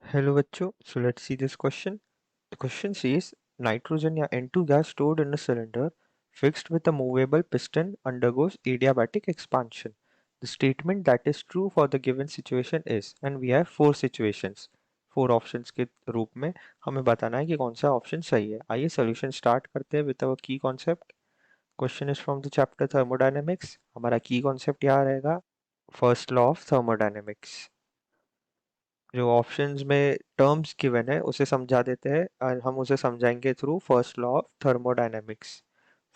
Hello बच्चों, so let's see this question. The question says nitrogen या N2 gas stored in a cylinder fixed with a movable piston undergoes adiabatic expansion. The statement that is true for the given situation is, and we have four situations. Four options के रूप में हमें बताना है कि कौन सा option सही है. आइए सॉल्यूशन स्टार्ट करते हैं with our key concept. Question is from the chapter thermodynamics. हमारा की कॉन्सेप्ट यहाँ रहेगा फर्स्ट लॉ ऑफ थर्मोडायनेमिक्स. जो ऑप्शंस में टर्म्स गिवन है उसे समझा देते हैं और हम उसे समझाएंगे through first law of thermodynamics.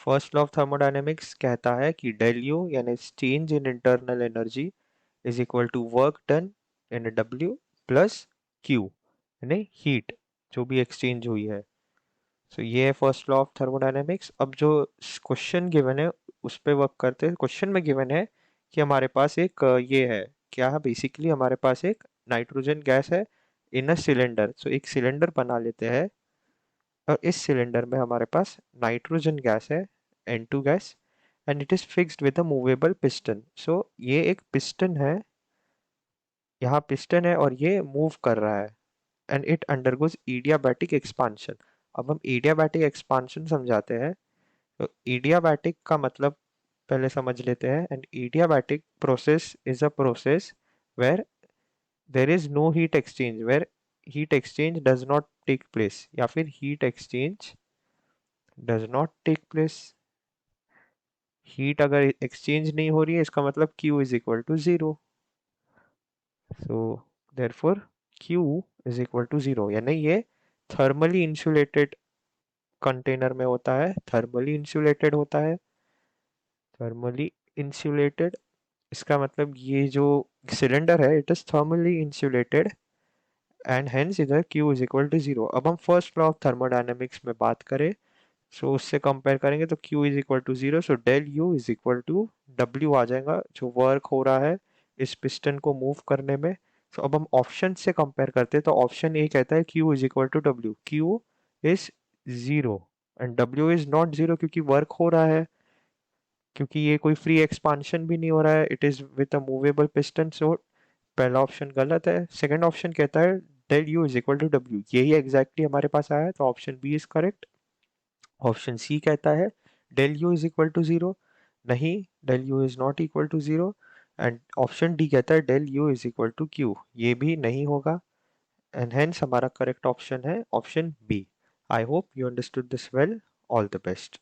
First law of thermodynamics कहता है कि डेल यू यानी change in internal energy is equal to work done in W plus Q यानी हीट जो भी एक्सचेंज हुई है. सो ये है फर्स्ट लॉ ऑफ थर्मोडायनेमिक्स. अब जो क्वेश्चन गिवन है उस पर वर्क करते हैं. क्वेश्चन में गिवन है कि हमारे पास एक ये है, क्या है बेसिकली हमारे पास एक नाइट्रोजन गैस है इन अ सिलेंडर. सो एक सिलेंडर बना लेते हैं और इस सिलेंडर में हमारे पास नाइट्रोजन गैस है N2 gas and it is fixed with a movable piston. So ये एक पिस्टन है, यहाँ पिस्टन है और ये मूव कर रहा है and it undergoes adiabatic expansion. अब हम एडियाबैटिक एक्सपांशन समझाते हैं. तो एडियाबैटिक का मतलब पहले समझ लेते हैं. And adiabatic process is a process where there is no heat exchange, where heat exchange does not take place या फिर heat exchange does not take place. Heat अगर एक्सचेंज नहीं हो रही है इसका मतलब Q is equal to zero. So therefore Q is equal to zero यानी ये थर्मली इंसुलेटेड कंटेनर में होता है, थर्मली इंसुलेटेड होता है. थर्मली इंसुलेटेड इसका मतलब ये जो सिलेंडर है it is thermally insulated and hence इधर Q is equal to zero. अब हम फर्स्ट लॉ ऑफ थर्मोडायनेमिक्स में बात करें सो उससे कंपेयर करेंगे तो Q is equal to zero. So del U is equal to W आ जाएगा जो वर्क हो रहा है इस पिस्टन को मूव करने में. सो अब हम ऑप्शन से कंपेयर करते हैं तो ऑप्शन ए कहता है Q is equal to W. Q is zero and W is not zero क्योंकि वर्क हो रहा है, क्योंकि ये कोई फ्री एक्सपांशन भी नहीं हो रहा है, it is with a movable piston. So पहला ऑप्शन गलत है. सेकंड ऑप्शन कहता है del U is equal to W, यही एग्जैक्टली हमारे पास आया है तो option B is correct. Option C कहता है del U is equal to zero, नहीं del U is not equal to zero. And option D कहता है del U is equal to Q, ये भी नहीं होगा एंड हेंस हमारा करेक्ट ऑप्शन है option B. I hope you understood this well. All the best.